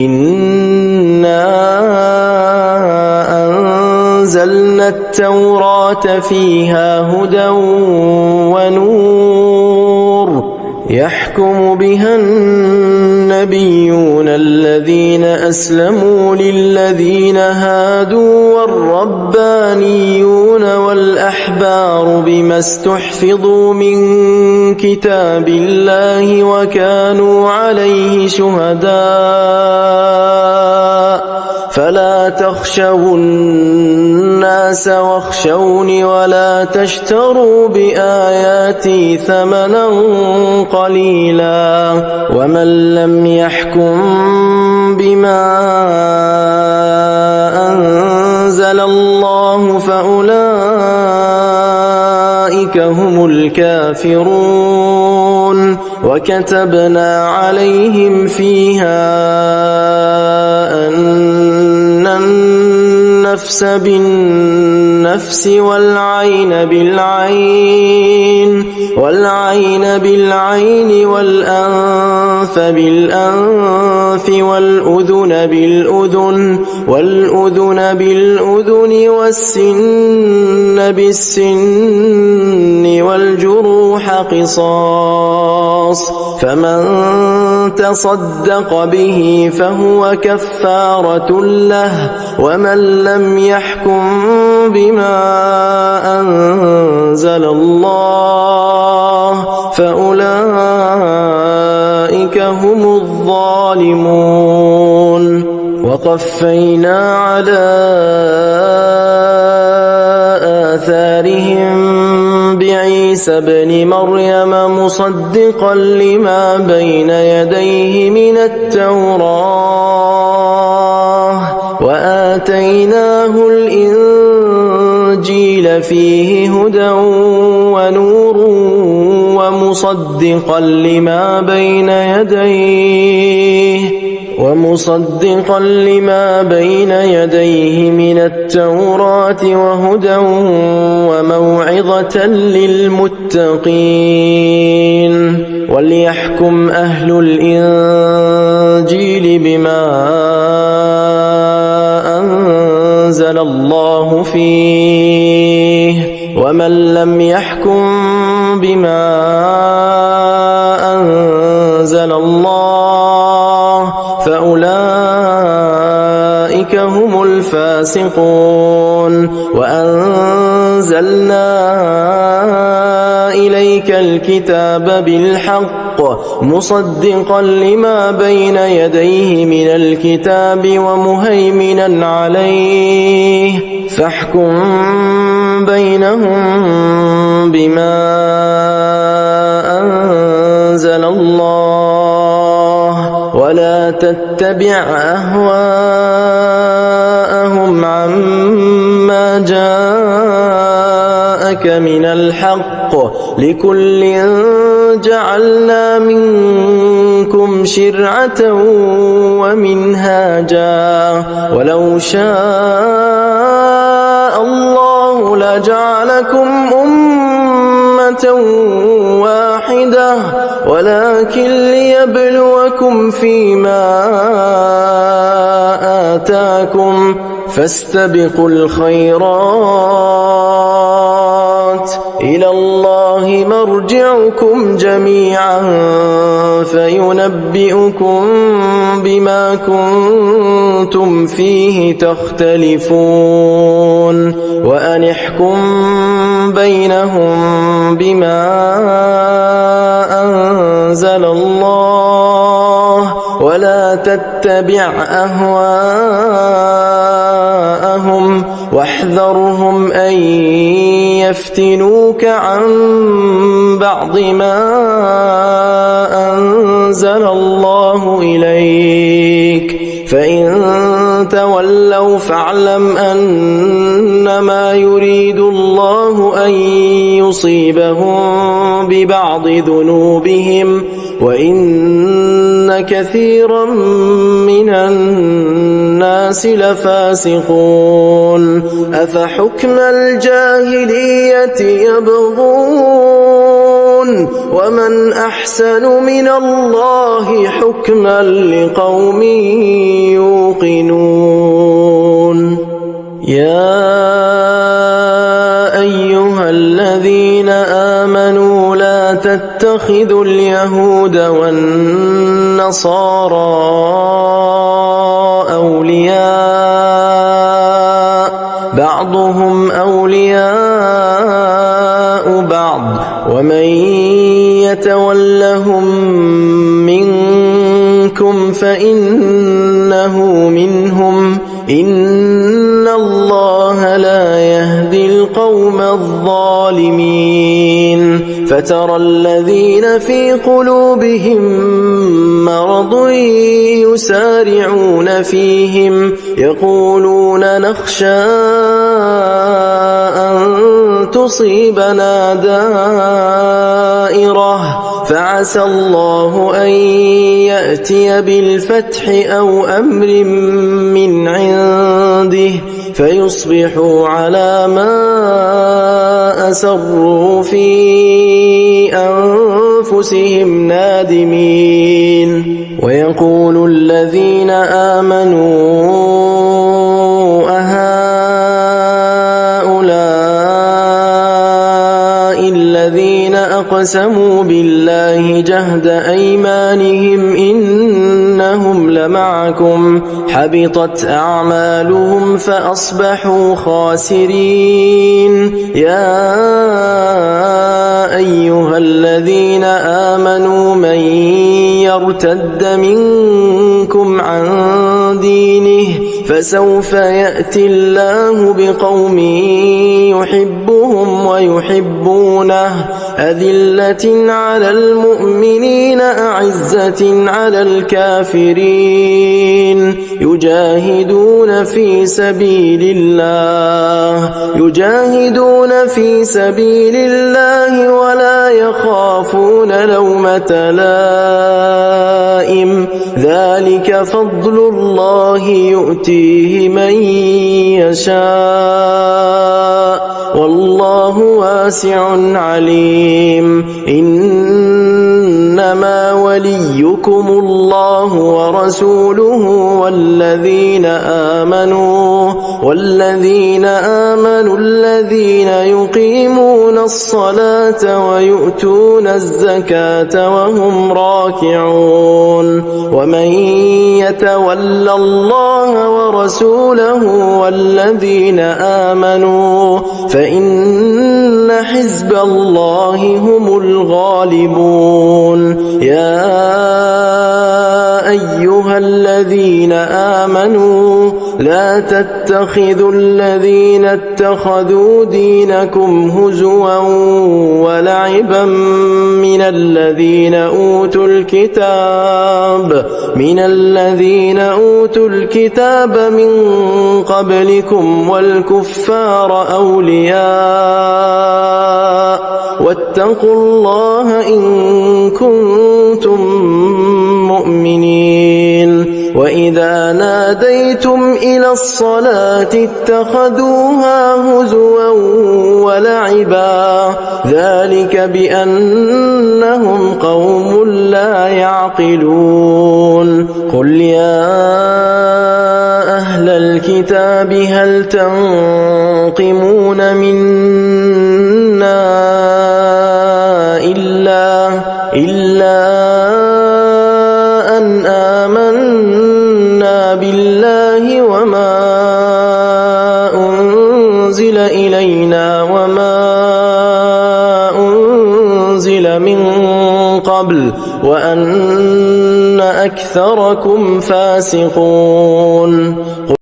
إنا أنزلنا التوراة فيها هدى ونور يحكم بها النبيون الذين أسلموا للذين هادوا والربانيون والأحبار بما استحفظوا من كتاب الله وكانوا عليه شهداء فلا تخشوا الناس واخشوني ولا تشتروا بآياتي ثمنا قليلا ومن لم يحكم بما أنزل الله فأولئك هم الكافرون وكتبنا عليهم فيها أن النفس بالنفس والعين بالعين والأنف بالأنف والأذن بالأذن والسن بالسن والجروح قصاص فمن تصدق به فهو كفارة له ومن لم يحكم بما أنزل الله فأولئك هم الظالمون وقفينا على آثارهم بعيسى ابن مريم مصدقا لما بين يديه من التوراة وآتيناه الإنجيل فيه هدى ونور ومصدقا لما بين يديه من التوراة وهدى وموعظة للمتقين وليحكم أهل الإنجيل بما أنزل الله فيه ومن لم يحكم بما أنزل الله فأولئك هم الفاسقون وأنزلنا إليك الكتاب بالحق مصدقا لما بين يديه من الكتاب ومهيمنا عليه فاحكم بينهم بما أنزل الله ولا تتبع أهواءهم عما جاءك من الحق لكل جعلنا منكم شرعة ومنهاجا ولو شاء الله لجعلكم أمة واحدة ولكن ليبلوكم فيما آتاكم فاستبقوا الخيرات إلى الله مرجعكم جميعا فينبئكم بما كنتم فيه تختلفون وأن احكم بينهم بما أنزل الله ولا تتبع أهواءهم واحذرهم أن يفتنوك عن بعض ما أنزل الله إليك فإن تولوا فاعلم أنما يريد الله أن يصيبهم ببعض ذنوبهم وإن كثيرا من الناس لفاسقون أفحكم الجاهلية يبغون ومن أحسن من الله حكما لقوم يوقنون يا أيها الذين آمنوا لا تتخذوا اليهود والنصارى أولياء بعضهم أولياء بعض ومن يتولهم منكم فإنه منهم إن الله لا يهدي القوم الظالمين فترى الذين في قلوبهم مرض يسارعون فيهم يقولون نخشى أن تصيبنا دائرة فعسى الله أن يأتي بالفتح أو أمر من عنده فيصبحوا على ما أسروا في أنفسهم نادمين ويقول الذين آمنوا أهؤلاء الذين أقسموا بالله جهد أيمانهم إنهم لمعكم حبطت أعمالهم فأصبحوا خاسرين يا أيها الذين آمنوا من يرتد منكم عن دينه فسوف يأتي الله بقوم يحبهم ويحبونه أذلة على المؤمنين أعزة على الكافرين يجاهدون في سبيل الله ولا يخافون لومة لائم ذلك فضل الله يؤتيه من يشاء والله واسع عليم إنما وليكم الله ورسوله والذين آمنوا الذين يقيمون الصلاة ويؤتون الزكاة وهم راكعون ومن يتول الله ورسوله والذين آمنوا فإن حزب الله هم الغالبون يا أيها الذين آمنوا لا تتخذوا الذين اتخذوا دينكم هزوا ولعبا من الذين أوتوا الكتاب من قبلكم والكفار أولياء واتقوا الله إن كنتم مؤمنين وإذا ناديتم إلى الصلاة اتخذوها هزوا ولعبا ذلك بأنهم قوم لا يعقلون قل يا أهل الكتاب هل تنقمون منا إلا أن آمنا بالله وما أنزل إلينا وما أنزل من قبل وأن أكثركم فاسقون